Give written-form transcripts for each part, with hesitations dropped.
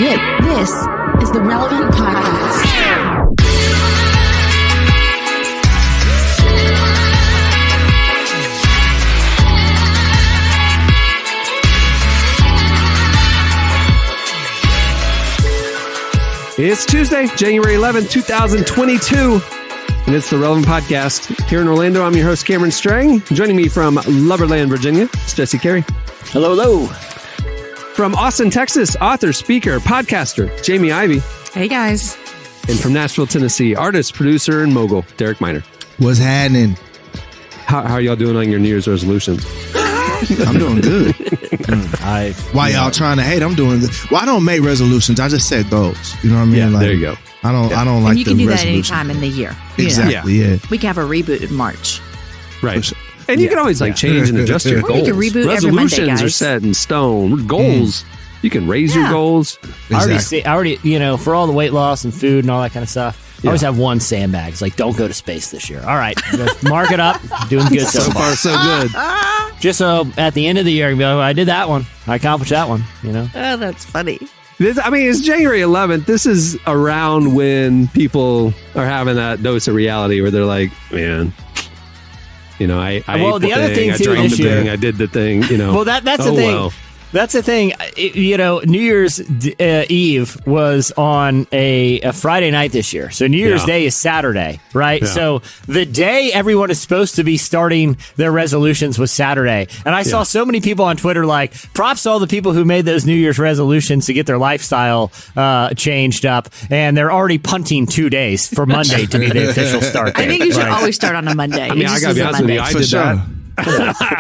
This is the Relevant Podcast. It's Tuesday, January 11th, 2022, and it's the Relevant Podcast. Here in Orlando, I'm your host, Cameron Strang. Joining me from Loverland, Virginia, it's Jesse Carey. Hello, hello. From Austin, Texas, author, speaker, podcaster, Jamie Ivey. Hey, guys. And from Nashville, Tennessee, artist, producer, and mogul, Derek Miner. What's happening? How are y'all doing on your New Year's resolutions? I'm doing good. Why y'all trying to hate? I'm doing good. Well, I don't make resolutions. I just set goals. You know what I mean? Yeah, like, there you go. I don't And like you can the do that resolution. anytime in the year. Exactly, yeah. We can have a reboot in March. Right. And you can always change and adjust your Or goals. you can reboot every Monday, Resolutions are guys. set in stone. Goals, you can raise your goals. Exactly. I already, for all the weight loss and food and all that kind of stuff, I always have one sandbag. It's like, don't go to space this year. All right, just mark it up. Doing good so So far, so good. Just so at the end of the year, I can be like, I did that one. I accomplished that one, Oh, that's funny. It's January 11th. This is around when people are having that dose of reality where they're like, man, I Well, ate the other thing, I too, dreamed this the thing, year- I did the thing, Well, that's the thing. well. That's the thing. New Year's Eve was on a Friday night this year. So New Year's Day is Saturday, right? Yeah. So the day everyone is supposed to be starting their resolutions was Saturday. And I saw so many people on Twitter like, props to all the people who made those New Year's resolutions to get their lifestyle changed up. And they're already punting 2 days for Monday to be the official start date. I think you should always start on a Monday. I mean, I gotta be honest with you, I For did sure. that.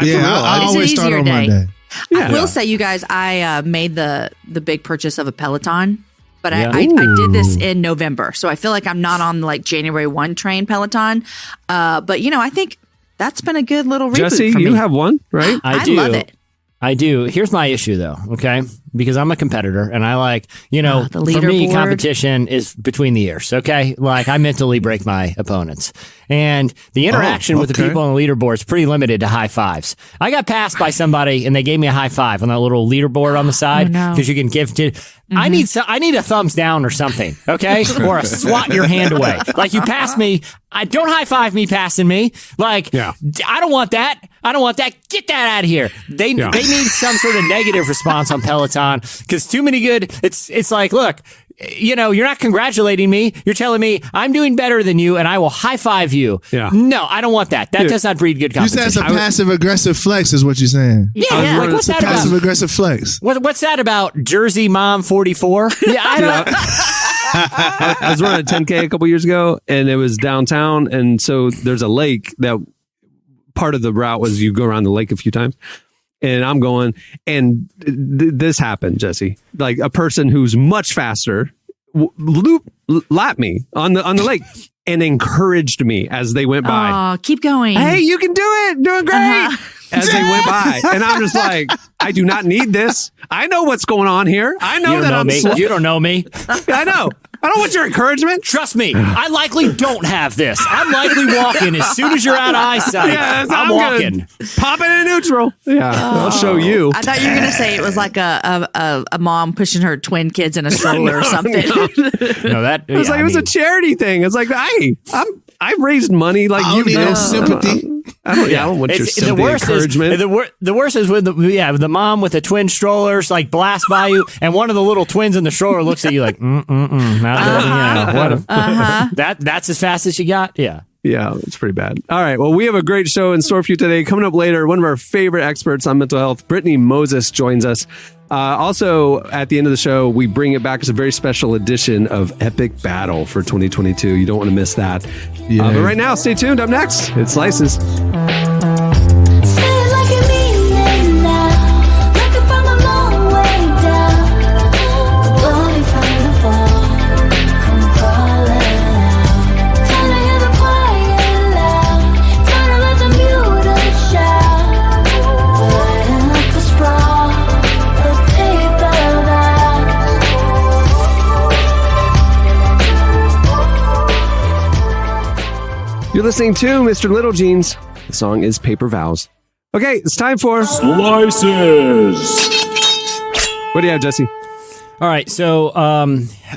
Yeah, I It's an always start easier on day. Monday. I will say, you guys, I made the big purchase of a Peloton, but Yeah. I did this in November. So I feel like I'm not on the January 1 train Peloton. But, I think that's been a good little reboot Jesse, for me. you have one, right? I do. love it. I do. Here's my issue, though, okay? Because I'm a competitor, and I like, the for me, leaderboard. competition is between the ears, okay? Like, I mentally break my opponents. And the interaction with the okay. people on the leaderboard is pretty limited to high fives. I got passed by somebody, and they gave me a high five on that little leaderboard on the side, no. because you can give to... I need a thumbs down or something, okay? Or a swat your hand away. Like, you pass me, don't high five me passing me. Like, I don't want that. I don't want that. Get that out of here. They need some sort of negative response on Peloton because too many good. It's like, look, you're not congratulating me. You're telling me I'm doing better than you and I will high five you. Yeah. No, I don't want that. That does not breed good You said competition. that's a passive aggressive flex, is what you're saying. Yeah, like, what's that Passive about? aggressive flex. What's that about? Jersey Mom 44? Yeah, I don't. I was running a 10K a couple years ago, and it was downtown, and so there's a lake that part of the route was you go around the lake a few times. And I'm going, and this happened, Jesse. Like a person who's much faster lapped me on the lake and encouraged me as they went by. Oh, keep going. Hey, you can do it. Doing great. As they went by. And I'm just like, I do not need this. I know what's going on here. I know You don't that know I'm me. slow. You don't know me. I know. I don't want your encouragement. Trust me, I likely don't have this. I'm likely walking as soon as you're out of eyesight. Yeah, I'm walking. gonna pop it in neutral. Yeah, I'll show you. I thought you were going to say it was like a mom pushing her twin kids in a stroller or something. No, that It was like it was a charity thing. It's like, hey, I've raised money like I you don't need did. no sympathy. I don't want your sympathy, encouragement. The worst is when the mom with the twin strollers like blast by you, and one of the little twins in the stroller looks at you like, that's as fast as you got. Yeah. Yeah, it's pretty bad. All right. Well, we have a great show in store for you today. Coming up later, one of our favorite experts on mental health, Brittney Moses, joins us. Also, at the end of the show, we bring it back as a very special edition of Epic Battle for 2022. You don't want to miss that. Yeah. But right now, stay tuned. Up next, it's Slices. You're listening to Mr. Little Jeans. The song is Paper Vows. Okay, it's time for Slices. What do you have, Jesse? All right, so I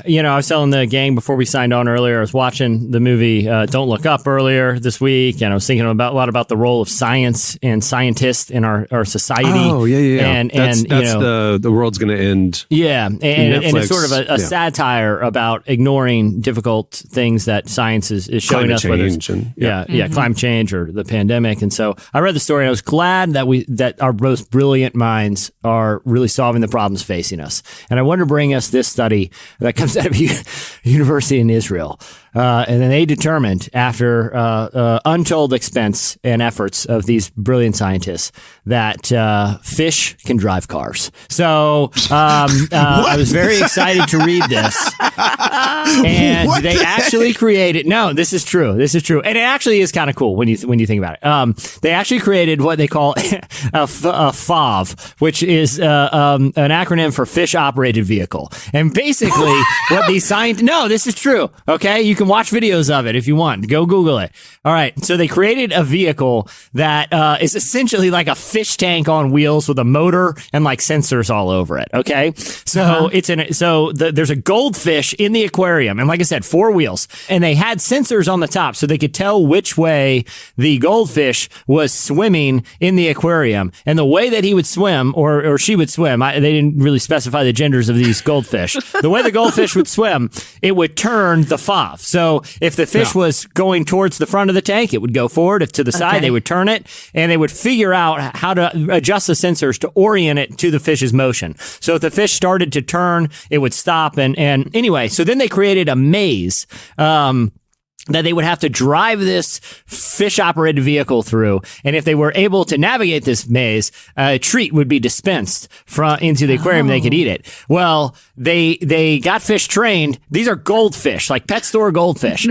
was telling the gang before we signed on earlier. I was watching the movie Don't Look Up earlier this week, and I was thinking a lot about the role of science and scientists in our society. Oh yeah. And that's the world's going to end. Yeah, and it's sort of a satire about ignoring difficult things that science is showing us. Climate change or the pandemic. And so I read the story, and I was glad that our most brilliant minds are really solving the problems facing us. And I wanted to bring us this study that comes out of a university in Israel. And then they determined, after untold expense and efforts of these brilliant scientists, that fish can drive cars. So I was very excited to read this. And they actually created. No, this is true. And it actually is kind of cool when you think about it. They actually created what they call a FOV, which is an acronym for Fish Operated Vehicle. And basically, what these scientists. No, this is true. Okay, you can watch videos of it if you want. Go Google it. All right. So they created a vehicle that is essentially like a fish tank on wheels with a motor and like sensors all over it. Okay. So there's a goldfish in the aquarium, and like I said, 4 wheels, and they had sensors on the top so they could tell which way the goldfish was swimming in the aquarium, and the way that he would swim or she would swim. They didn't really specify the genders of these goldfish. The way the goldfish would swim, it would turn the FOV. So if the fish was going towards the front of the tank, it would go forward. If to the side, they would turn it, and they would figure out how to adjust the sensors to orient it to the fish's motion. So if the fish started to turn, it would stop. And anyway, so then they created a maze, that they would have to drive this fish-operated vehicle through. And if they were able to navigate this maze, a treat would be dispensed into the aquarium. They could eat it. Well, they got fish trained. These are goldfish, like pet store goldfish.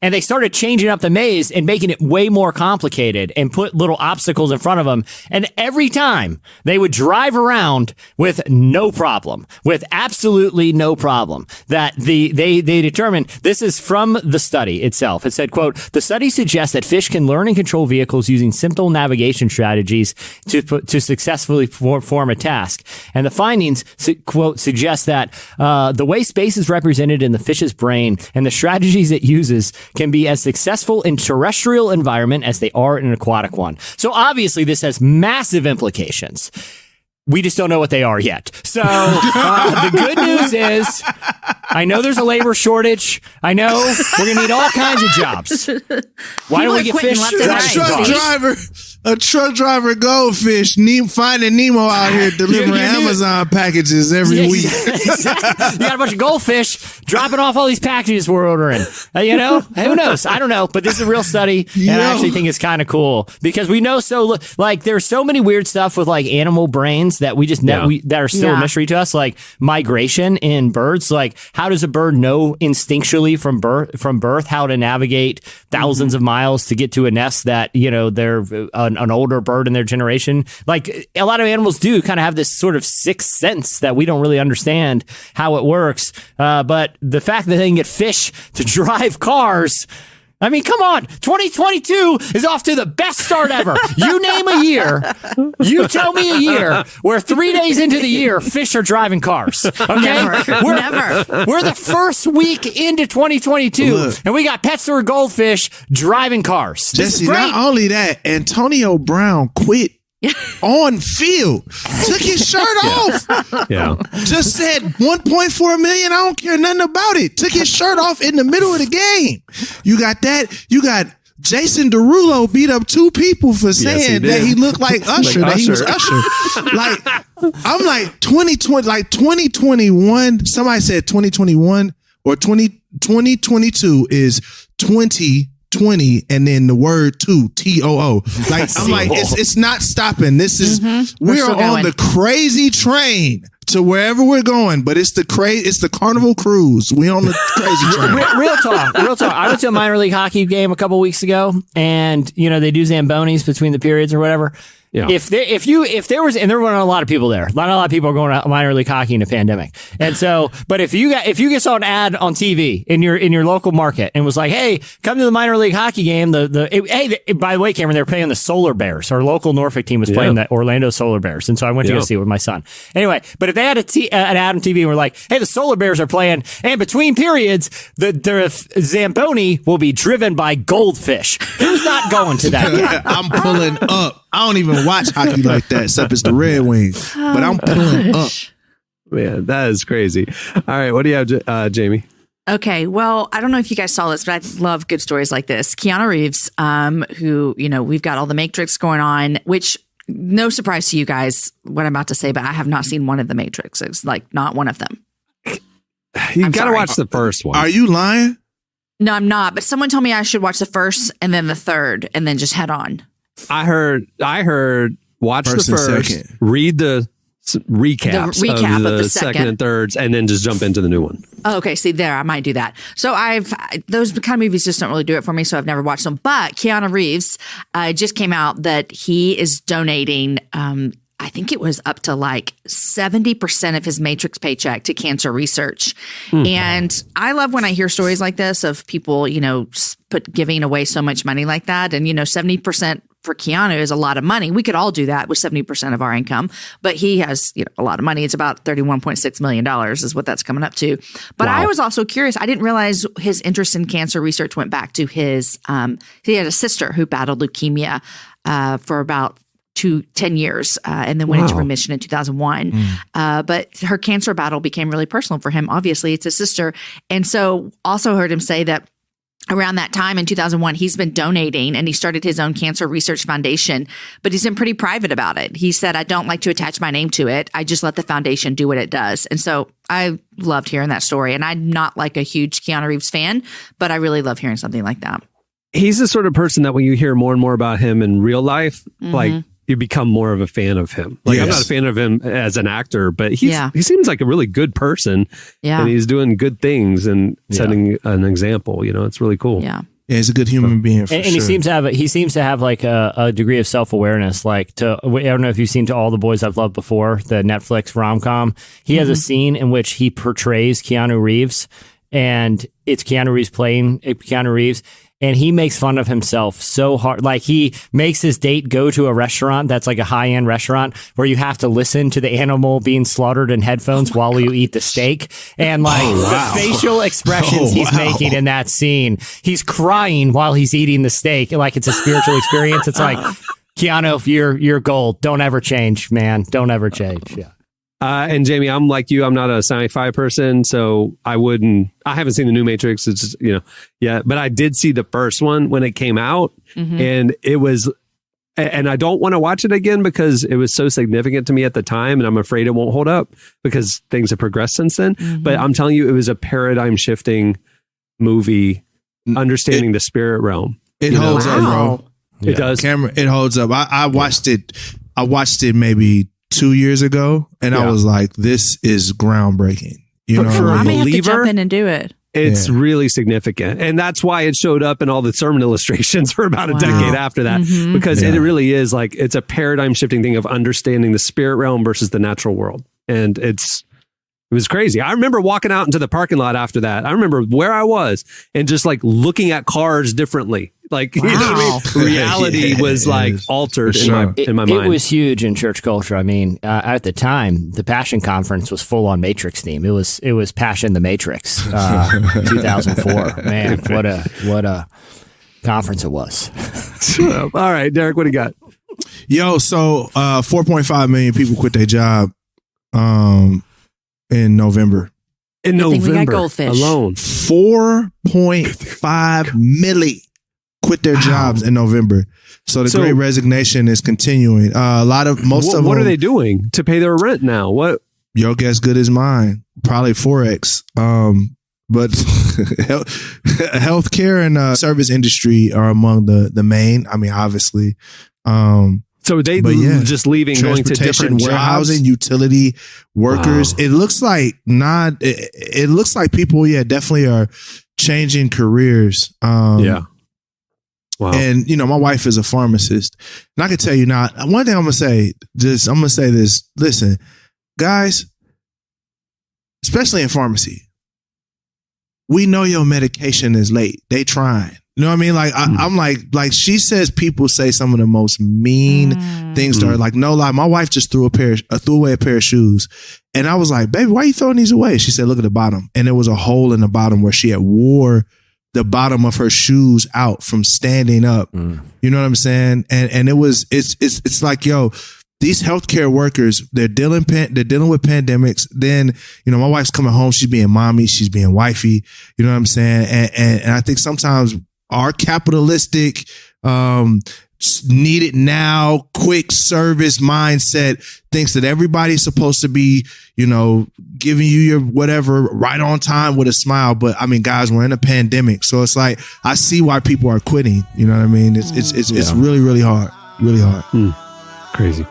And they started changing up the maze and making it way more complicated and put little obstacles in front of them. And every time they would drive around with no problem, with absolutely no problem. That they determined, this is from the study itself. It said, quote, "The study suggests that fish can learn and control vehicles using simple navigation strategies to successfully perform a task. And the findings, quote, suggest that the way space is represented in the fish's brain and the strategies it uses can be as successful in terrestrial environment as they are in an aquatic one." So obviously this has massive implications. We just don't know what they are yet. So the good news is, I know there's a labor shortage. I know we're going to need all kinds of jobs. Why don't we get fish a truck driver goldfish finding Nemo out here delivering Amazon packages every week. You got a bunch of goldfish dropping off all these packages we're ordering. Who knows? I don't know. But this is a real study, and I actually think it's kind of cool because we know there's so many weird stuff with like animal brains that we just that are still a mystery to us, like migration in birds. Like, how does a bird know instinctually from birth how to navigate thousands of miles to get to a nest that they're an older bird in their generation? Like, a lot of animals do kind of have this sort of sixth sense that we don't really understand how it works. But the fact that they can get fish to drive cars, I mean, come on. 2022 is off to the best start ever. You name a year. You tell me a year where 3 days into the year, fish are driving cars. Okay? Never. We're the first week into 2022, and we got pet store goldfish driving cars. Jesse, not only that, Antonio Brown quit on field, took his shirt off. Yeah. Just said 1.4 million. I don't care nothing about it. Took his shirt off in the middle of the game. You got that. You got Jason Derulo beat up 2 people for saying that he looked like Usher, that he was Usher. Like, I'm like 2020, like 2021. Somebody said 2021 or 2022 is 2020 and then the word TOO. Like, I'm like, it's not stopping. This is we're on the crazy train to wherever we're going, but it's the Carnival Cruise. We on the crazy train. Real talk. I went to a minor league hockey game a couple weeks ago, and they do Zambonis between the periods or whatever. Yeah. If there was, and there weren't a lot of people there, not a lot of people are going to minor league hockey in a pandemic. And so, but if you saw an ad on TV in your local market and was like, hey, come to the minor league hockey game. By the way, Cameron, they were playing the Solar Bears. Our local Norfolk team was playing the Orlando Solar Bears. And so I went to go see it with my son. Anyway, but if they had an ad on TV and were like, hey, the Solar Bears are playing, and between periods, the Zamboni will be driven by goldfish. Who's not going to that game? I'm pulling up. I don't even watch hockey like that, except it's the Red Wings. But I'm pulling up. Man, that is crazy. All right, what do you have, Jamie? Okay, well, I don't know if you guys saw this, but I love good stories like this. Keanu Reeves, who, we've got all the Matrix going on, which no surprise to you guys what I'm about to say, but I have not seen one of the Matrix. It's like not one of them. You got to watch the first one. Are you lying? No, I'm not. But someone told me I should watch the first and then the third and then just head on. I heard watch the first, read the recaps of the second and thirds, and then just jump into the new one. Oh, okay. See there, I might do that. So those kind of movies just don't really do it for me. So I've never watched them. But Keanu Reeves just came out that he is donating, I think it was up to like 70% of his Matrix paycheck to cancer research. And I love when I hear stories like this of people, giving away so much money like that. And, 70% for Keanu is a lot of money. We could all do that with 70% of our income, but he has a lot of money. It's about $31.6 million is what that's coming up to. But I was also curious. I didn't realize his interest in cancer research went back to his, he had a sister who battled leukemia for about 10 years and then went into remission in 2001. But her cancer battle became really personal for him. Obviously, it's his sister. And so also heard him say that around that time in 2001, he's been donating and he started his own cancer research foundation, but he's been pretty private about it. He said, I don't like to attach my name to it. I just let the foundation do what it does. And so I loved hearing that story. And I'm not like a huge Keanu Reeves fan, but I really love hearing something like that. He's the sort of person that when you hear more and more about him in real life, like you become more of a fan of him. Like I'm not a fan of him as an actor, but he seems like a really good person. Yeah. And he's doing good things and setting an example. It's really cool. Yeah. Yeah, he's a good human being. And he seems to have like a degree of self-awareness. Like I don't know if you've seen To All the Boys I've Loved Before, the Netflix rom-com. He has a scene in which he portrays Keanu Reeves, and it's Keanu Reeves playing Keanu Reeves. And he makes fun of himself so hard. Like he makes his date go to a restaurant that's like a high-end restaurant where you have to listen to the animal being slaughtered in headphones while you eat the steak. And like the facial expressions he's making in that scene, he's crying while he's eating the steak. Like it's a spiritual experience. It's like, Keanu, you're gold. Don't ever change, man. Don't ever change. Yeah. And Jamie, I'm like you. I'm not a sci-fi person, so I haven't seen the new Matrix. It's just, but I did see the first one when it came out, and it was, and I don't want to watch it again because it was so significant to me at the time, and I'm afraid it won't hold up because things have progressed since then. But I'm telling you, it was a paradigm shifting movie, understanding the spirit realm. It holds up, bro. It does. Camera, it holds up. I watched it. I watched it maybe 2 years ago, and I was like, "This is groundbreaking." For I a may have to believer, jump in and do it. It's really significant, and that's why it showed up in all the sermon illustrations for about a decade after that, because it really is like it's a paradigm shifting thing of understanding the spirit realm versus the natural world, and it was crazy. I remember walking out into the parking lot after that. I remember where I was and just like looking at cars differently. Like, you know what I mean? Reality was like altered in my mind. It was huge in church culture. I mean, at the time, the Passion Conference was full on Matrix theme. It was Passion the Matrix, 2004. Man, what a conference it was. All right, Derek, what do you got? Yo, so 4.5 million people quit their job in November. In November we got goldfish alone. 4.5 million quit their jobs in November. So the Great Resignation is continuing. What are they doing to pay their rent now? What? Your guess good as mine. Probably Forex. But healthcare and service industry are among the main. I mean, obviously. So they just leaving, going to different warehousing, jobs? utility workers. Wow. It looks like it looks like people, definitely are changing careers. Wow. And, my wife is a pharmacist. And I can tell you now, one thing I'm going to say this. Listen, guys, especially in pharmacy, we know your medication is late. They trying. You know what I mean? Like, I'm like she says people say some of the most mean things to her. Like, no lie, my wife just threw away a pair of shoes. And I was like, baby, why are you throwing these away? She said, look at the bottom. And there was a hole in the bottom where she had wore the bottom of her shoes out from standing up. You know what I'm saying? And it's like, yo, these healthcare workers, they're dealing with pandemics. Then, my wife's coming home. She's being mommy. She's being wifey. You know what I'm saying? And I think sometimes our capitalistic, need it now, quick service mindset thinks that everybody's supposed to be, giving you your whatever right on time with a smile. But I mean, guys, we're in a pandemic. So it's like, I see why people are quitting. You know what I mean? It's really, really hard. Really hard. Crazy.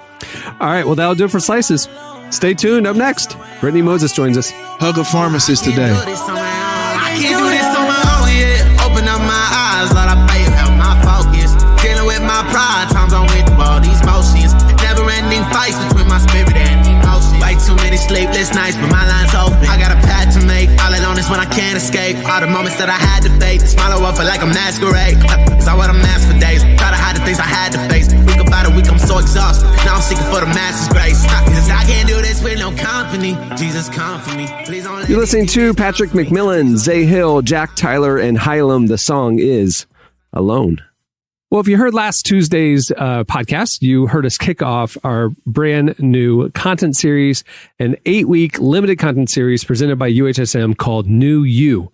All right. Well, that'll do it for Slices. Stay tuned. Up next, Brittney Moses joins us. Hug a pharmacist today. I can't do this on my own yet. Open up my eyes, Lord, I pray you help my focus. Dealing with my pride, times I'm with all these motions. Never ending fights between my spirit and emotions. Way too many sleepless nights, but my line's open. I got a path to make, all alone is when I can't escape. All the moments that I had to fake, smile over like a masquerade. Is I what I'm asked for days, try to hide the things I had to face. Week about a week, I'm so exhausted. Now I'm seeking for the master's grace. Cause I can't do this with no company. Jesus, come for me. Please don't let You're listening to Patrick McMillan, Zay Hill, Jack Tyler, and Hylam. The song is Alone. Well, if you heard last Tuesday's podcast, you heard us kick off our brand new content series, an 8-week limited content series presented by UHSM called New You.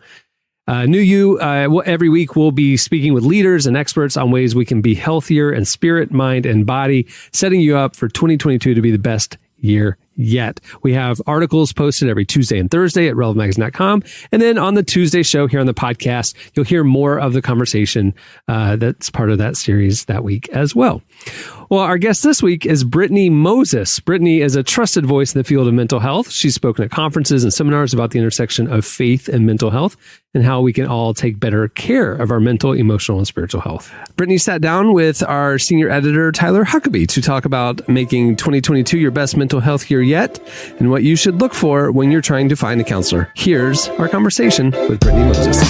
Every week we'll be speaking with leaders and experts on ways we can be healthier in spirit, mind, and body, setting you up for 2022 to be the best year yet. We have articles posted every Tuesday and Thursday at relevantmagazine.com. And then on the Tuesday show here on the podcast, you'll hear more of the conversation that's part of that series that week as well. Well, our guest this week is Brittney Moses. Brittney is a trusted voice in the field of mental health. She's spoken at conferences and seminars about the intersection of faith and mental health and how we can all take better care of our mental, emotional, and spiritual health. Brittney sat down with our senior editor, Tyler Huckabee, to talk about making 2022 your best mental health year yet and what you should look for when you're trying to find a counselor. Here's our conversation with Brittney Moses.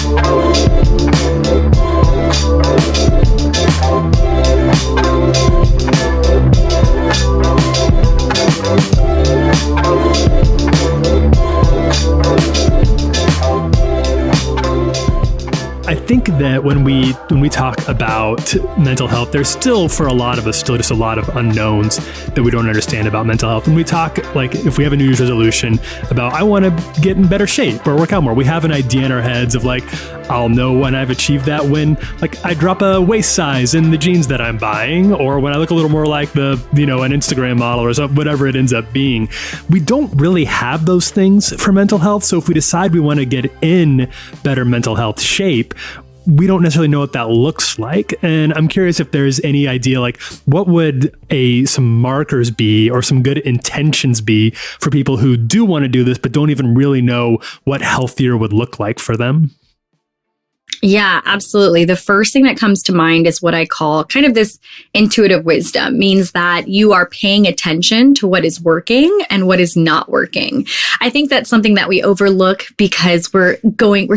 I think that when we talk about mental health, there's still, for a lot of us, still just a lot of unknowns that we don't understand about mental health. When we talk, like, if we have a New Year's resolution about, I want to get in better shape or work out more, we have an idea in our heads of, like, I'll know when I've achieved that when, like, I drop a waist size in the jeans that I'm buying, or when I look a little more like an Instagram model or something, whatever it ends up being. We don't really have those things for mental health. So if we decide we want to get in better mental health shape, we don't necessarily know what that looks like. And I'm curious if there's any idea, like, what would some markers be or some good intentions be for people who do want to do this, but don't even really know what healthier would look like for them? Yeah, absolutely. The first thing that comes to mind is what I call kind of this intuitive wisdom, means that you are paying attention to what is working and what is not working. I think that's something that we overlook because we're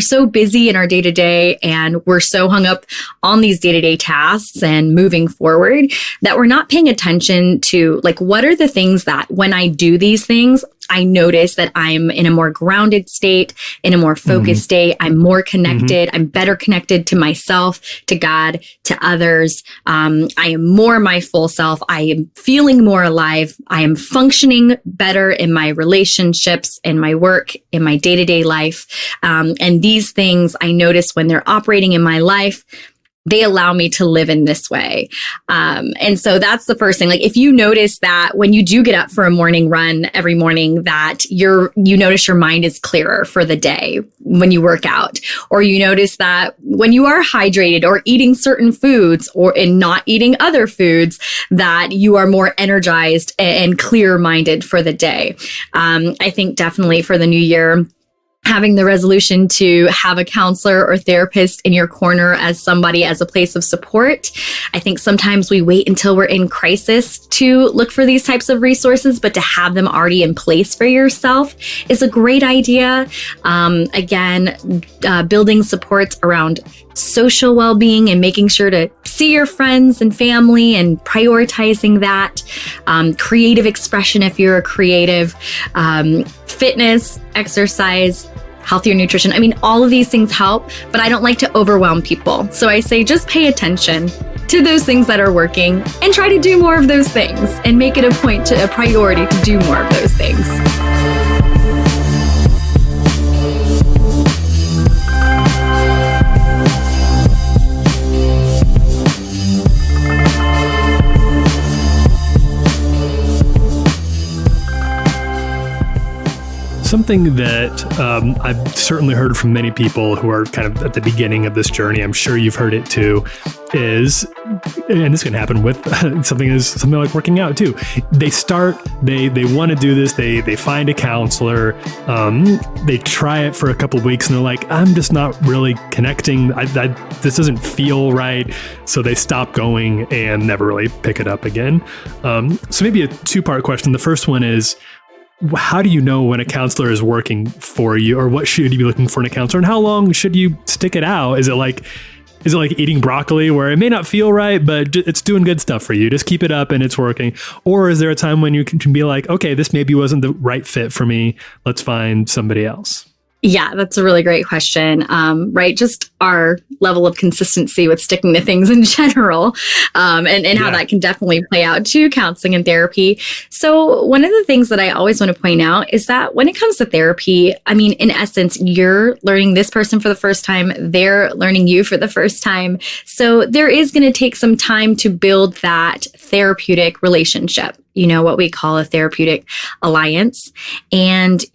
so busy in our day to day and we're so hung up on these day to day tasks and moving forward that we're not paying attention to, like, what are the things that when I do these things, I notice that I'm in a more grounded state, in a more focused state. I'm more connected. I'm better connected to myself, to God, to others. I am more my full self. I am feeling more alive. I am functioning better in my relationships, in my work, in my day-to-day life. And these things I notice when they're operating in my life, they allow me to live in this way. And so that's the first thing. Like, if you notice that when you do get up for a morning run every morning, that you notice your mind is clearer for the day when you work out, or you notice that when you are hydrated or eating certain foods and not eating other foods, that you are more energized and clear minded for the day. I think definitely for the new year, having the resolution to have a counselor or therapist in your corner as somebody as a place of support. I think sometimes we wait until we're in crisis to look for these types of resources, but to have them already in place for yourself is a great idea. Building supports around social well-being and making sure to see your friends and family and prioritizing that. Creative expression if you're a creative, fitness, exercise, healthier nutrition. I mean, all of these things help, but I don't like to overwhelm people. So I say just pay attention to those things that are working and try to do more of those things and make it a priority to do more of those things. Something that I've certainly heard from many people who are kind of at the beginning of this journey, I'm sure you've heard it too, is, and this can happen with something like working out too. They want to do this, they find a counselor, they try it for a couple of weeks and they're like, I'm just not really connecting, this doesn't feel right, so they stop going and never really pick it up again. So maybe a two-part question. The first one is, how do you know when a counselor is working for you, or what should you be looking for in a counselor, and how long should you stick it out? Is it like eating broccoli where it may not feel right, but it's doing good stuff for you? Just keep it up and it's working. Or is there a time when you can be like, okay, this maybe wasn't the right fit for me. Let's find somebody else. Yeah, that's a really great question. Right. Just our level of consistency with sticking to things in general, and how that can definitely play out to counseling and therapy. So one of the things that I always want to point out is that when it comes to therapy, I mean, in essence, you're learning this person for the first time. They're learning you for the first time. So there is going to take some time to build that therapeutic relationship, what we call a therapeutic alliance. And,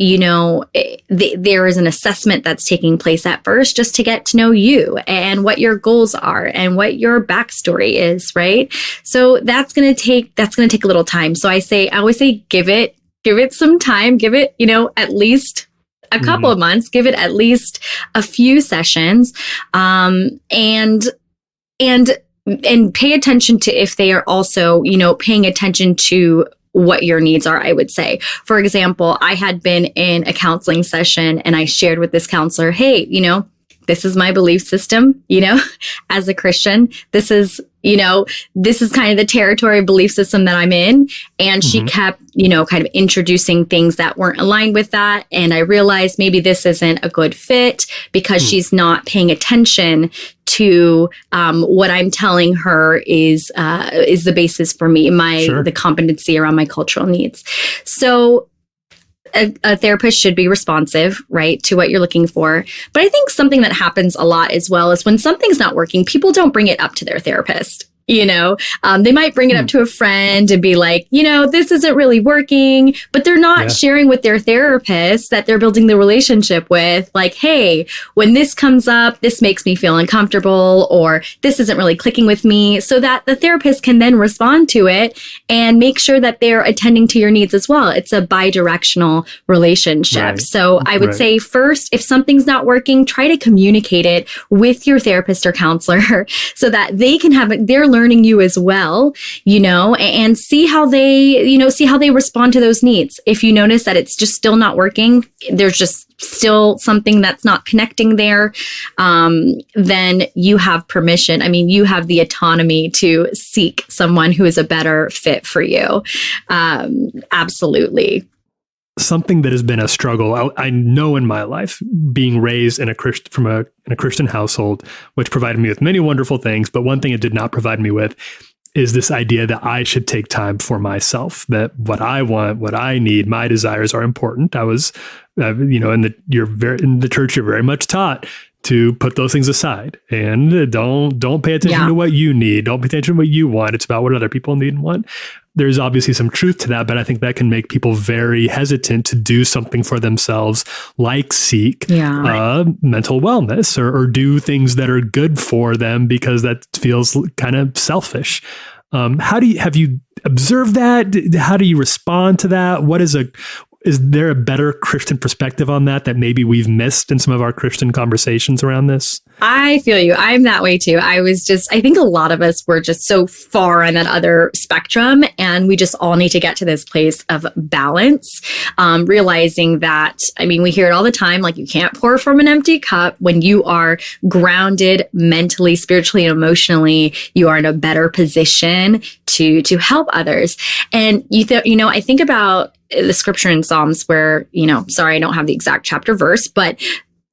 there is an assessment that's taking place at first just to get to know you and what your goals are and what your backstory is, right? So that's going to take a little time. So I always say, give it some time, give it, at least a couple of months, give it at least a few sessions, and pay attention to if they are also, paying attention to what your needs are, I would say. For example, I had been in a counseling session and I shared with this counselor, hey, this is my belief system, as a Christian, this is kind of the territory belief system that I'm in. And she kept, kind of introducing things that weren't aligned with that. And I realized maybe this isn't a good fit because she's not paying attention to what I'm telling her is the basis for me, the competency around my cultural needs. So a therapist should be responsive, right, to what you're looking for. But I think something that happens a lot as well is when something's not working, people don't bring it up to their therapist. They might bring it up to a friend and be like, this isn't really working, but they're not sharing with their therapist that they're building the relationship with, like, hey, when this comes up, this makes me feel uncomfortable, or this isn't really clicking with me, so that the therapist can then respond to it and make sure that they're attending to your needs as well. It's a bi-directional relationship. Right. So I would say first, if something's not working, try to communicate it with your therapist or counselor so that they can they're learning you as well, and see how they respond to those needs. If you notice that it's just still not working, there's just still something that's not connecting there, then you have permission. I mean, you have the autonomy to seek someone who is a better fit for you. Absolutely. Something that has been a struggle, I know in my life, being raised in a Christian household, which provided me with many wonderful things, but one thing it did not provide me with is this idea that I should take time for myself, that what I want, what I need, my desires are important. I was, in the church, you're very much taught to put those things aside and don't pay attention to what you need. Don't pay attention to what you want. It's about what other people need and want. There's obviously some truth to that, but I think that can make people very hesitant to do something for themselves, like seek mental wellness or do things that are good for them, because that feels kind of selfish. Have you observed that? How do you respond to that? is there a better Christian perspective on that maybe we've missed in some of our Christian conversations around this? I feel you. I'm that way too. I think a lot of us were just so far on that other spectrum, and we just all need to get to this place of balance, realizing that, I mean, we hear it all the time, like you can't pour from an empty cup. When you are grounded mentally, spiritually, and emotionally, you are in a better position to help others. And I think about the scripture in Psalms where, sorry, I don't have the exact chapter verse, but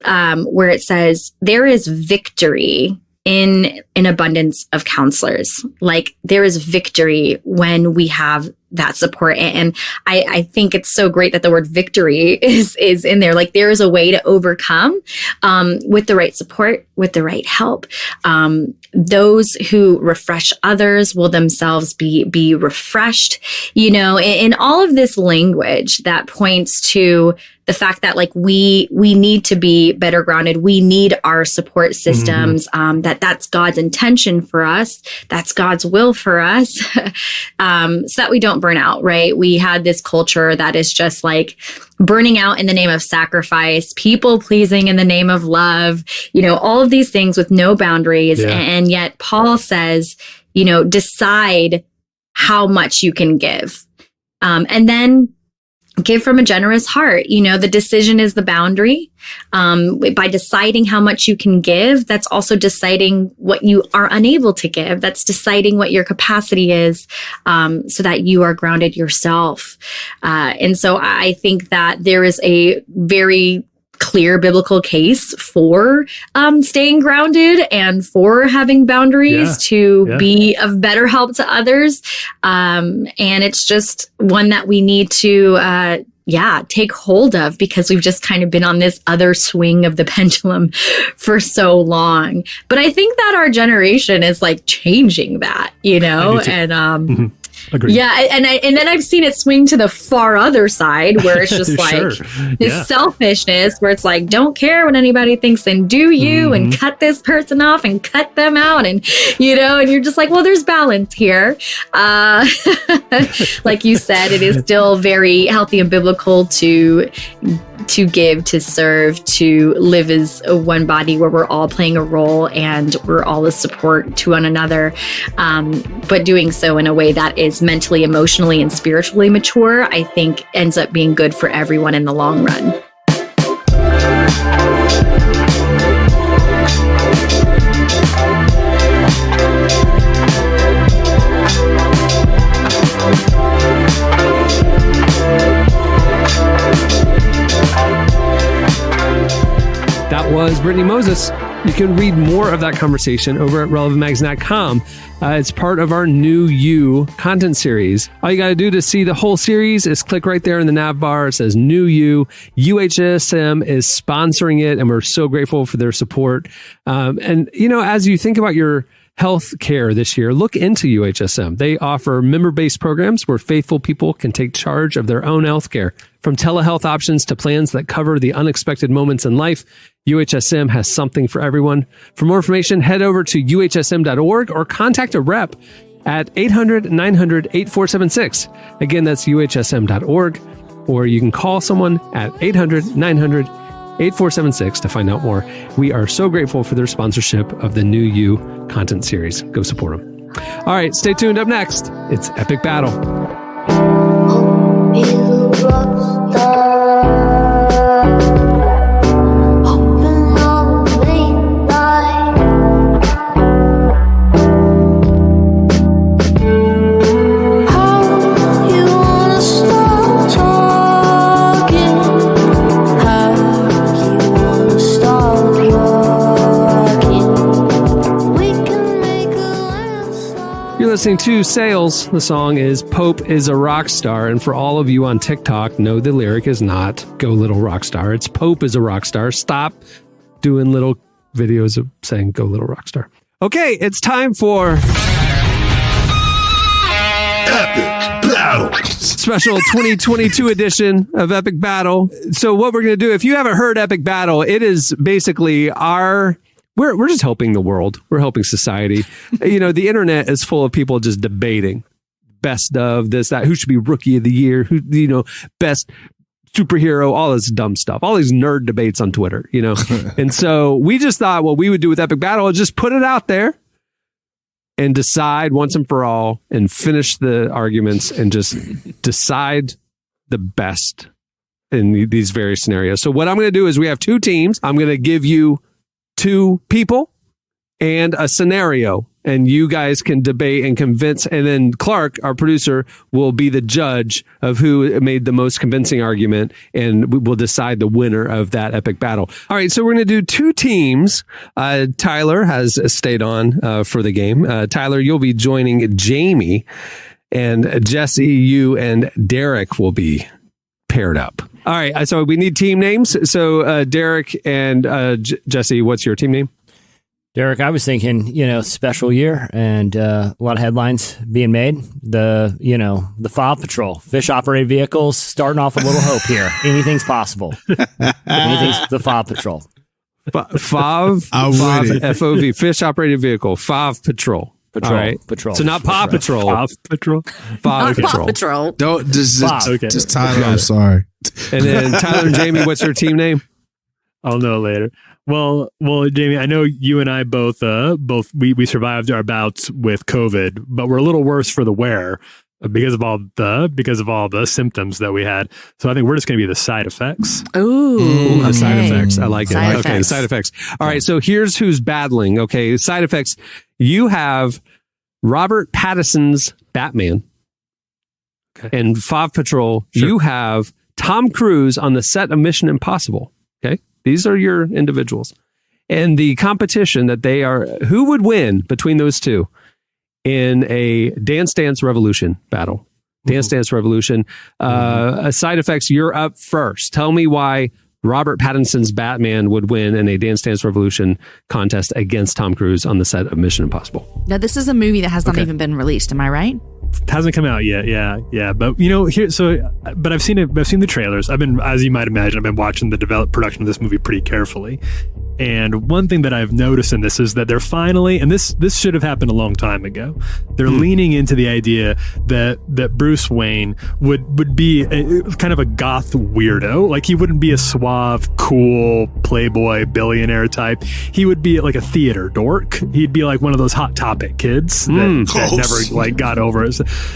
where it says there is victory in an abundance of counselors. Like there is victory when we have that support. And I think it's so great that the word victory is in there. Like there is a way to overcome with the right support, with the right help. Those who refresh others will themselves be refreshed, in all of this language that points to the fact that like we need to be better grounded. We need our support systems, that's God's intention for us. That's God's will for us, so that we don't burn out, right? We had this culture that is just like burning out in the name of sacrifice, people pleasing in the name of love, all of these things with no boundaries. Yeah. And yet Paul says, decide how much you can give. And then give from a generous heart. The decision is the boundary. By deciding how much you can give, that's also deciding what you are unable to give. That's deciding what your capacity is, so that you are grounded yourself. And so I think that there is a very clear biblical case for staying grounded and for having boundaries to be of better help to others. And it's just one that we need to take hold of, because we've just kind of been on this other swing of the pendulum for so long. But I think that our generation is like changing that, and Agreed. Yeah, and then I've seen it swing to the far other side where it's just like this selfishness where it's like, don't care what anybody thinks and do you and cut this person off and cut them out and, and you're just like, well, there's balance here. Like you said, it is still very healthy and biblical to give, to serve, to live as one body where we're all playing a role and we're all a support to one another, but doing so in a way that is mentally, emotionally, and spiritually mature, I think ends up being good for everyone in the long run. That was Brittney Moses. You can read more of that conversation over at relevantmagazine.com. It's part of our New You content series. All you got to do to see the whole series is click right there in the nav bar. It says New You. UHSM is sponsoring it, and we're so grateful for their support. And, as you think about your health care this year, look into UHSM. They offer member-based programs where faithful people can take charge of their own health care. From telehealth options to plans that cover the unexpected moments in life, UHSM has something for everyone. For more information, head over to uhsm.org or contact a rep at 800-900-8476. Again, that's uhsm.org, or you can call someone at 800-900-8476 to find out more. We are so grateful for their sponsorship of the New You content series. Go support them. All right, stay tuned. Up next, it's Epic Battle. Listening to Sales. The song is Pope is a Rock Star. And for all of you on TikTok, no, the lyric is not Go Little Rock Star. It's Pope is a Rock Star. Stop doing little videos of saying Go Little Rock Star. Okay, it's time for Epic Battle. Special 2022 edition of Epic Battle. So what we're going to do, if you haven't heard Epic Battle, it is basically We're just helping the world. We're helping society. The internet is full of people just debating best of this, that, who should be rookie of the year, who, best superhero, all this dumb stuff, all these nerd debates on Twitter, you know? And so we just thought what we would do with Epic Battle is just put it out there and decide once and for all and finish the arguments and just decide the best in these various scenarios. So what I'm going to do is we have two teams. I'm going to give you two people and a scenario, and you guys can debate and convince. And then Clark, our producer, will be the judge of who made the most convincing argument, and we will decide the winner of that epic battle. All right, so we're going to do two teams. Tyler has stayed on for the game. Tyler, you'll be joining Jamie, and Jesse, you and Derek will be paired up. All right, so we need team names. So Derek and Jesse, what's your team name? Derek, I was thinking, special year and a lot of headlines being made. The FOB Patrol, fish operated vehicles, starting off a little hope here. Anything's possible. Anything's the FOB Patrol. FOV, FOV, fish operated vehicle, FOV Patrol. Patrol, all right. Patrol. So not Paw Patrol. FOV Patrol. FOV Patrol. Paw Patrol. Don't just Tyler. I'm it. sorry. And then Tyler and Jamie, what's your team name? I'll know later. Well, Jamie, I know you and I both we survived our bouts with COVID, but we're a little worse for the wear because of all the symptoms that we had. So I think we're just going to be the side effects. Ooh, the side effects. I like it. Side Okay, effects. side effects. All right, so here's who's battling. Okay, side effects. You have Robert Pattinson's Batman. Okay. And FOV Patrol, you have Tom Cruise on the set of Mission Impossible. Okay. These are your individuals. And the competition that they are, who would win between those two in a Dance Dance Revolution battle? Dance Dance Revolution. Side effects, you're up first. Tell me why Robert Pattinson's Batman would win in a Dance Dance Revolution contest against Tom Cruise on the set of Mission Impossible. Now, this is a movie that has not even been released. Am I right? It hasn't come out yet. Yeah. But but I've seen it. I've seen the trailers. I've been, as you might imagine, I've been watching the production of this movie pretty carefully. And one thing that I've noticed in this is that they're finally, and this should have happened a long time ago, they're leaning into the idea that Bruce Wayne would be kind of a goth weirdo. Like, he wouldn't be a suave, cool, playboy, billionaire type. He would be like a theater dork. He'd be like one of those Hot Topic kids that never got over it.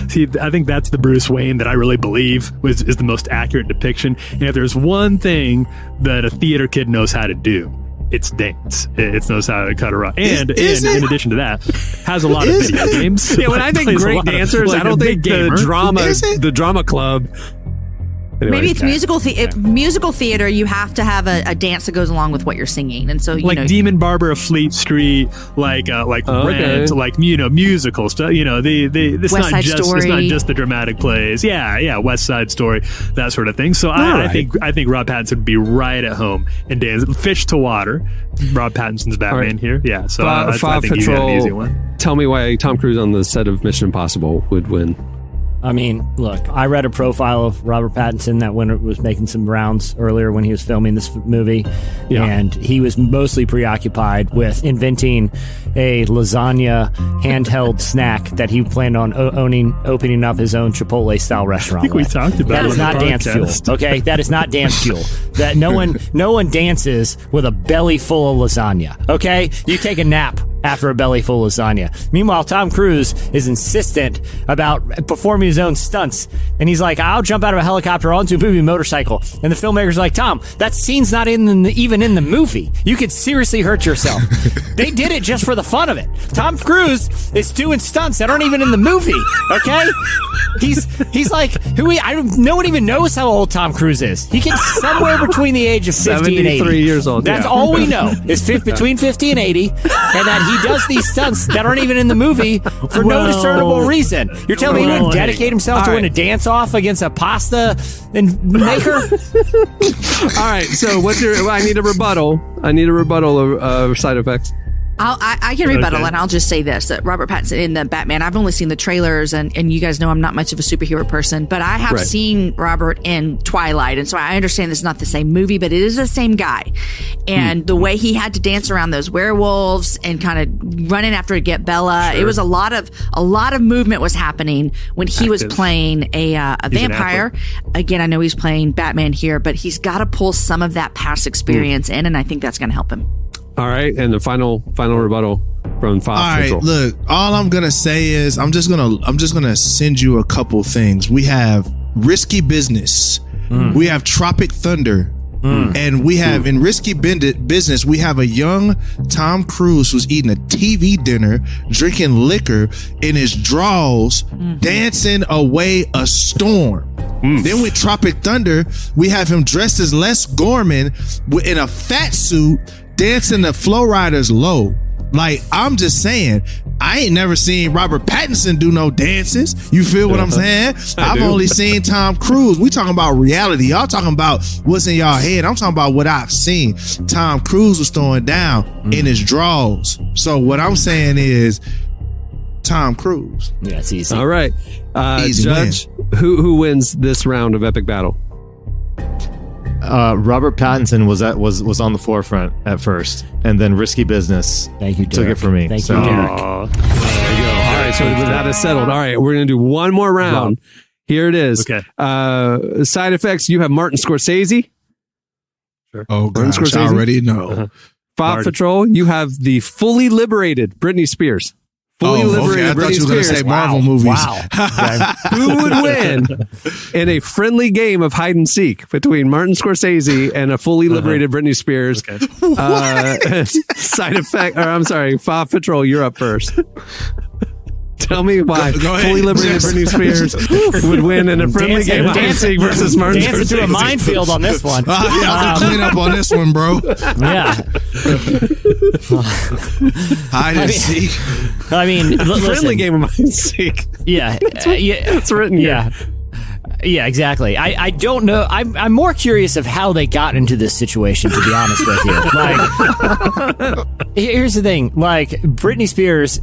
See, I think that's the Bruce Wayne that I really believe is the most accurate depiction. And if there's one thing that a theater kid knows how to do, it's dance. It knows how to cut a rug. And in addition to that, has a lot of video games. Yeah, when I think great dancers, I don't think the drama club. Anyway, Maybe it's musical theater. You have to have a dance that goes along with what you're singing, and so Demon Barber of Fleet Street, Rent, musical stuff. It's not just the dramatic plays. Yeah, West Side Story, that sort of thing. So I think Rob Pattinson would be right at home and dance. Fish to water. Rob Pattinson's Batman here. Yeah, so I think he's got an easy one. Tell me why Tom Cruise on the set of Mission Impossible would win. I mean, look, I read a profile of Robert Pattinson that when it was making some rounds earlier when he was filming this movie, and he was mostly preoccupied with inventing a lasagna handheld snack that he planned on opening up his own Chipotle-style restaurant. I think we talked about that. Is not dance fuel, okay? That is not dance fuel. That no one dances with a belly full of lasagna, okay? You take a nap after a belly full of lasagna. Meanwhile, Tom Cruise is insistent about performing his own stunts. And he's like, I'll jump out of a helicopter onto a movie motorcycle. And the filmmaker's like, Tom, that scene's not even in the movie. You could seriously hurt yourself. They did it just for the fun of it. Tom Cruise is doing stunts that aren't even in the movie, okay? He's like, no one even knows how old Tom Cruise is. He gets somewhere between the age of 50 and 80. 73 years old. That's all we know is between 50 and 80, and that he does these stunts that aren't even in the movie for no discernible reason. You're telling me he would dedicate himself to win a dance-off against a pasta maker? All right, so what's your... I need a rebuttal. Of side effects. I can rebuttal, and I'll just say this: that Robert Pattinson in the Batman. I've only seen the trailers, and you guys know I'm not much of a superhero person, but I have seen Robert in Twilight, and so I understand this is not the same movie, but it is the same guy. And the way he had to dance around those werewolves and kind of running after to get Bella, it was a lot of movement was happening when he was playing a vampire. Again, I know he's playing Batman here, but he's got to pull some of that past experience in, and I think that's going to help him. All right, and the final rebuttal from Fox. All right, look, all I'm gonna say is I'm just gonna send you a couple things. We have Risky Business, we have Tropic Thunder, and we have in Risky Business we have a young Tom Cruise who's eating a TV dinner, drinking liquor in his drawers, dancing away a storm. Then with Tropic Thunder, we have him dressed as Les Gorman in a fat suit, dancing the Flow Riders Low. Like, I'm just saying, I ain't never seen Robert Pattinson do no dances. You feel what I'm saying? I've only seen Tom Cruise. We talking about reality. Y'all talking about what's in y'all head. I'm talking about what I've seen. Tom Cruise was throwing down in his draws. So what I'm saying is Tom Cruise. Yeah, it's easy. All right. Easy Judge, who wins this round of Epic Battle? Robert Pattinson was on the forefront at first, and then Risky Business took it for me. Thank you, Derek. There you go. All right, so that is settled. All right, we're going to do one more round. Here it is. Okay. Side effects, you have Martin Scorsese. Sure. Oh, Martin gosh, Scorsese. I already know. Paw Patrol, you have the fully liberated Britney Spears. Fully liberated I thought Britney you were going to Spears. say Marvel movies. Wow. Who would win in a friendly game of hide and seek between Martin Scorsese and a fully liberated Britney Spears? Side effect, or I'm sorry, Paw Patrol, you're up first. Tell me why Go ahead. fully liberated Britney Spears would win in a friendly game of hide and seek versus Martin Scorsese. Dancing through a minefield on this one. I'm clean up on this one, bro. Yeah. Hide and seek. I mean, Friendly game of hide and seek. Yeah. It's written here. Yeah. Yeah, exactly. I don't know. I'm more curious of how they got into this situation, to be honest with you. Like, here's the thing. Like, Britney Spears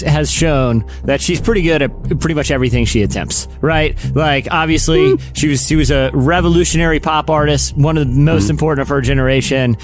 has shown that she's pretty good at pretty much everything she attempts, right? Like, obviously, she was a revolutionary pop artist, one of the most important of her generation.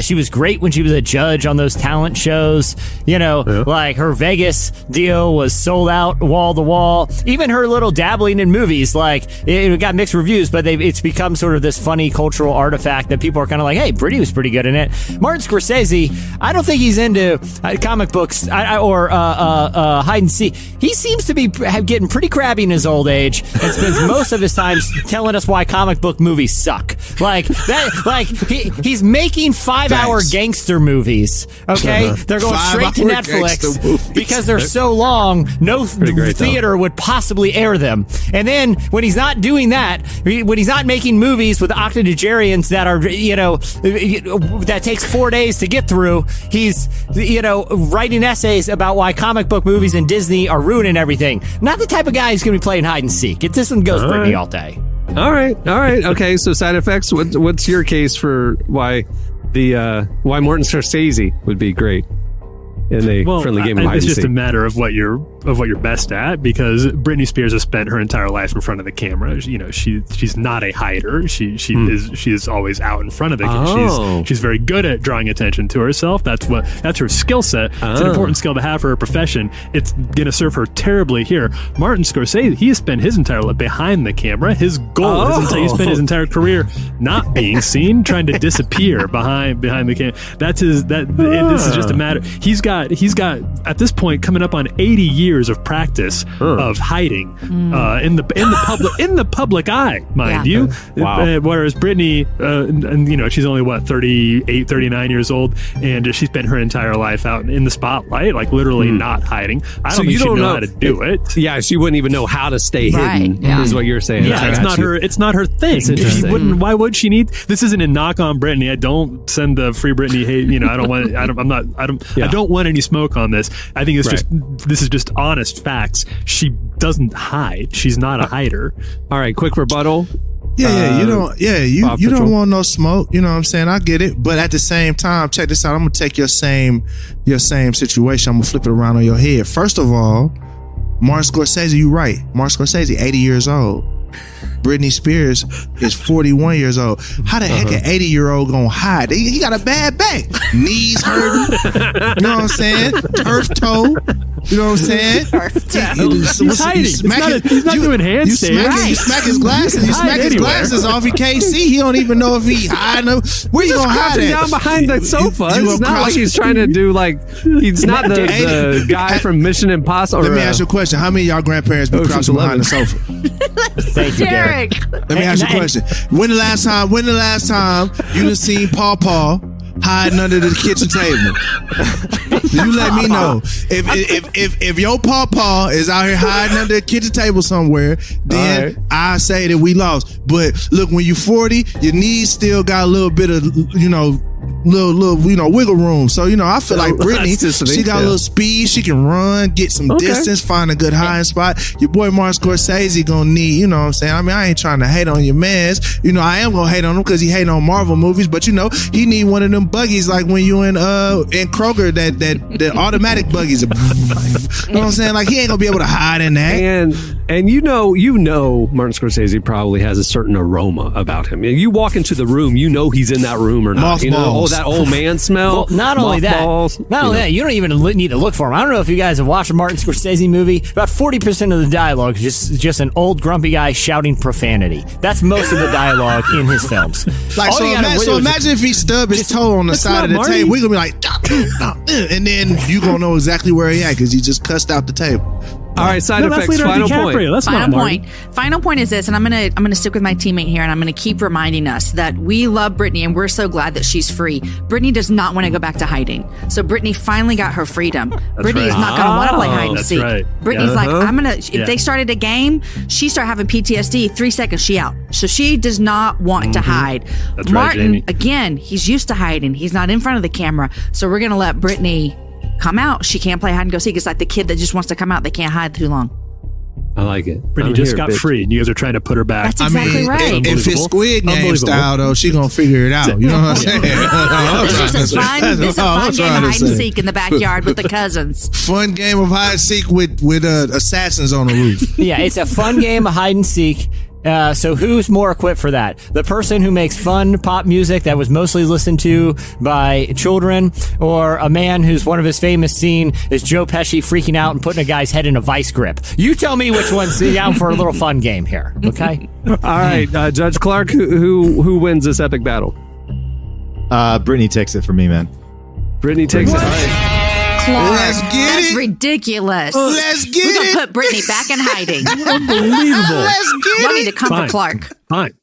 She was great when she was a judge on those talent shows. You know, like, her Vegas deal was sold out wall to wall. Even her little dabbling in movies, like, it got mixed reviews, but it's become sort of this funny cultural artifact that people are kind of like, hey, Britney was pretty good in it. Martin Scorsese, I don't think he's into comic books or hide and seek. He seems to be getting pretty crabby in his old age and spends most of his time telling us why comic book movies suck. Like that, like he's making 5-hour gangster movies. Okay, they're going straight to Netflix because they're so long. No theater would possibly air them. And then when he's not doing that, when he's not making movies with octogenarians that are, that takes 4 days to get through, he's, writing essays about why comic book movies and Disney are ruining everything. Not the type of guy who's going to be playing hide and seek. It just goes Britney all day. All right. Okay, so side effects. What's your case for why Martin Scorsese would be great in a friendly game of hide and seek? It's just a matter of what you're best at, because Britney Spears has spent her entire life in front of the camera. She's not a hider. She is always out in front of the camera. She's very good at drawing attention to herself. That's her skill set. It's an important skill to have for her profession. It's gonna serve her terribly here. Martin Scorsese, he has spent his entire life behind the camera. His goal is he spent his entire career not being seen, trying to disappear behind the camera. This is just a matter. He's got at this point coming up on 80 years of practice of hiding in the public eye, mind you. Wow. Whereas Britney, she's only 38, 39 years old, and she spent her entire life out in the spotlight, like literally not hiding. I don't think she'd know how to do it. Yeah, she wouldn't even know how to stay hidden. Yeah. Is what you're saying. Yeah, it's not her thing. She wouldn't. Why would she need? This isn't a knock on Britney. I don't send the free Britney hate. I don't want any smoke on this. I think this is just honest facts. She doesn't hide. She's not a hider. All right, quick rebuttal. You don't want no smoke. You know what I'm saying? I get it. But at the same time, check this out. I'm gonna take your same situation. I'm gonna flip it around on your head. First of all, Martin Scorsese, you right. Martin Scorsese, 80 years old. Britney Spears is 41 years old. How the heck an 80-year-old gonna hide? He got a bad back. Knees hurting. You know what I'm saying? Turf toe. You know what I'm saying? He's hiding. He's not doing handstands. You smack his glasses. You smack his glasses off. He can't see. He don't even know if he hiding them. Where you gonna hide at? Down behind the sofa. It's not like he's trying to do he's not the guy from Mission Impossible. Let me ask you a question. How many of y'all grandparents be crouching behind the sofa? Thank you, Derek. Let me ask you a question. When the last time you done seen Paw hiding under the kitchen table? You let me know. If your Paw is out here hiding under the kitchen table somewhere, then I say that we lost. But look, when you 40, your knees still got a little bit of little wiggle room. So I feel like Brittney, she got a little speed. She can run, get some distance, find a good hiding spot. Your boy Martin Scorsese gonna need, you know what I'm saying? I mean, I ain't trying to hate on your mans. I am gonna hate on him because he hate on Marvel movies, but he need one of them buggies like when you in Kroger, that automatic buggies. You know what I'm saying? Like he ain't gonna be able to hide in that. And Martin Scorsese probably has a certain aroma about him. You walk into the room, he's in that room or not. That old man smell. Well, not only that, you don't even need to look for him. I don't know if you guys have watched a Martin Scorsese movie. About 40% of the dialogue is just an old grumpy guy shouting profanity. That's most of the dialogue in his films. So imagine if he stubbed his toe on the side of the table. We're gonna be like, and then you gonna know exactly where he at because he just cussed out the table. All right, side effects. Final point. That's Final point is this, and I'm gonna stick with my teammate here, and I'm gonna keep reminding us that we love Brittney, and we're so glad that she's free. Brittney does not want to go back to hiding, so Brittney finally got her freedom. Brittney is not gonna want to play hide and seek. Right. Brittney's like, I'm gonna. If they started a game, she started having PTSD. 3 seconds, she out. So she does not want to hide. That's Martin, right, again, he's used to hiding. He's not in front of the camera, so we're gonna let Brittney come out. She can't play hide and go seek. It's like the kid that just wants to come out. They can't hide too long. I like it. Brittney just got free, and you guys are trying to put her back. That's exactly right. If it's Squid Game style, though, she gonna figure it out. You know what I'm saying? It's just a fun game of hide and seek in the backyard with the cousins. Fun game of hide and seek with assassins on the roof. Yeah, it's a fun game of hide and seek. So who's more equipped for that? The person who makes fun pop music that was mostly listened to by children, or a man whose one of his famous scene is Joe Pesci freaking out and putting a guy's head in a vice grip? You tell me which one's down for a little fun game here, okay? All right, Judge Clark, who wins this epic battle? Brittney takes it for me, man. Brittney takes it. All right. Clark, Let's get that's it. Ridiculous. Let's get We're it. gonna put Brittney back in hiding. Unbelievable. Let's get Y'all it. need to come for Clark. Fine.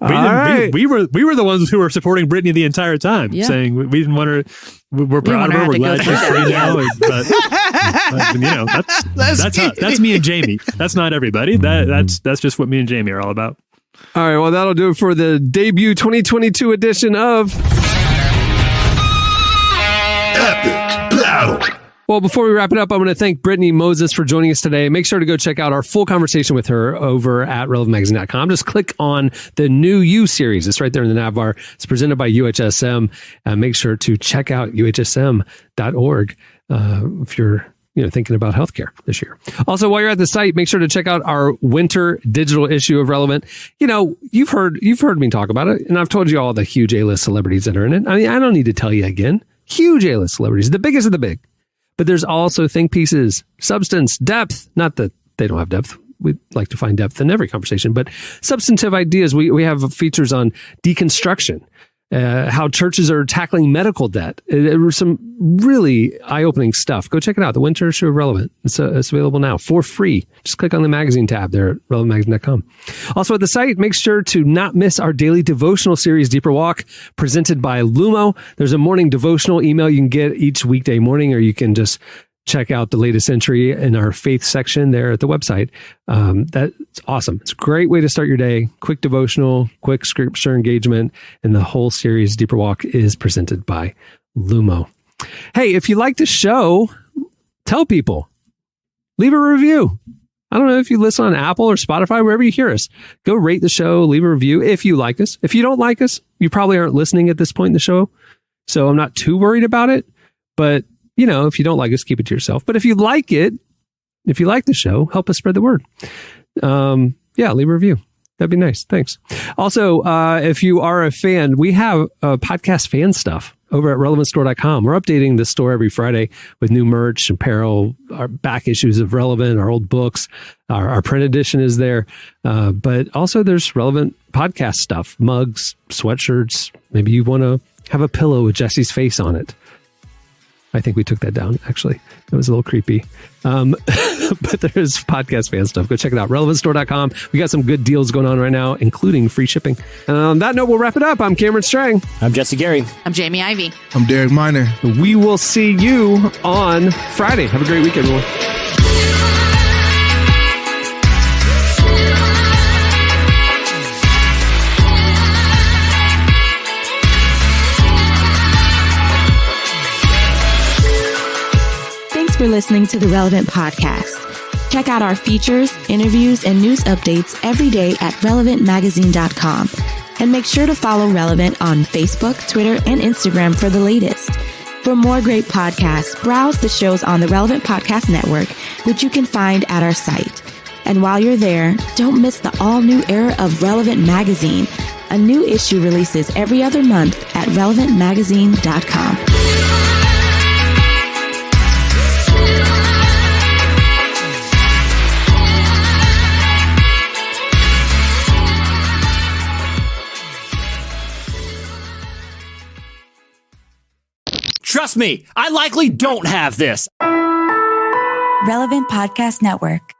right. We were the ones who were supporting Brittney the entire time, saying we didn't want her. We're proud of her. We're glad she's free now. But that's us. That's me and Jamie. That's not everybody. That's just what me and Jamie are all about. All right. Well, that'll do it for the debut 2022 edition of Epic Battle. Well, before we wrap it up, I'm going to thank Brittney Moses for joining us today. Make sure to go check out our full conversation with her over at relevantmagazine.com. Just click on the new You series. It's right there in the nav bar. It's presented by UHSM. Make sure to check out uhsm.org if you're thinking about healthcare this year. Also, while you're at the site, make sure to check out our winter digital issue of Relevant. You've heard me talk about it, and I've told you all the huge A-list celebrities that are in it. I mean, I don't need to tell you again. Huge A-list celebrities, the biggest of the big. But there's also think pieces, substance, depth. Not that they don't have depth. We'd like to find depth in every conversation, but substantive ideas. We have features on deconstruction, how churches are tackling medical debt. There was some really eye-opening stuff. Go check it out. The Winter Issue of Relevant. It's available now for free. Just click on the magazine tab there at relevantmagazine.com. Also at the site, make sure to not miss our daily devotional series, Deeper Walk, presented by Lumo. There's a morning devotional email you can get each weekday morning, or you can just check out the latest entry in our faith section there at the website. That's awesome. It's a great way to start your day. Quick devotional, quick scripture engagement, and the whole series, Deeper Walk, is presented by Lumo. Hey, if you like the show, tell people. Leave a review. I don't know if you listen on Apple or Spotify, wherever you hear us. Go rate the show, leave a review if you like us. If you don't like us, you probably aren't listening at this point in the show. So I'm not too worried about it. But, if you don't like us, keep it to yourself. But if you like it, if you like the show, help us spread the word. Leave a review. That'd be nice. Thanks. Also, if you are a fan, we have podcast fan stuff over at relevantstore.com. We're updating the store every Friday with new merch, apparel, our back issues of Relevant, our old books, our print edition is there. But also there's Relevant podcast stuff, mugs, sweatshirts. Maybe you want to have a pillow with Jesse's face on it. I think we took that down, actually. It was a little creepy. But there's podcast fan stuff. Go check it out. relevantstore.com. We got some good deals going on right now, including free shipping. And on that note, we'll wrap it up. I'm Cameron Strang. I'm Jesse Gary. I'm Jamie Ivey. I'm Derek Miner. We will see you on Friday. Have a great week, everyone. For listening to the Relevant Podcast. Check out our features, interviews, and news updates every day at relevantmagazine.com. And make sure to follow Relevant on Facebook, Twitter, and Instagram for the latest. For more great podcasts, browse the shows on the Relevant Podcast Network, which you can find at our site. And while you're there, don't miss the all-new era of Relevant Magazine. A new issue releases every other month at relevantmagazine.com. Trust me, I likely don't have this. Relevant Podcast Network.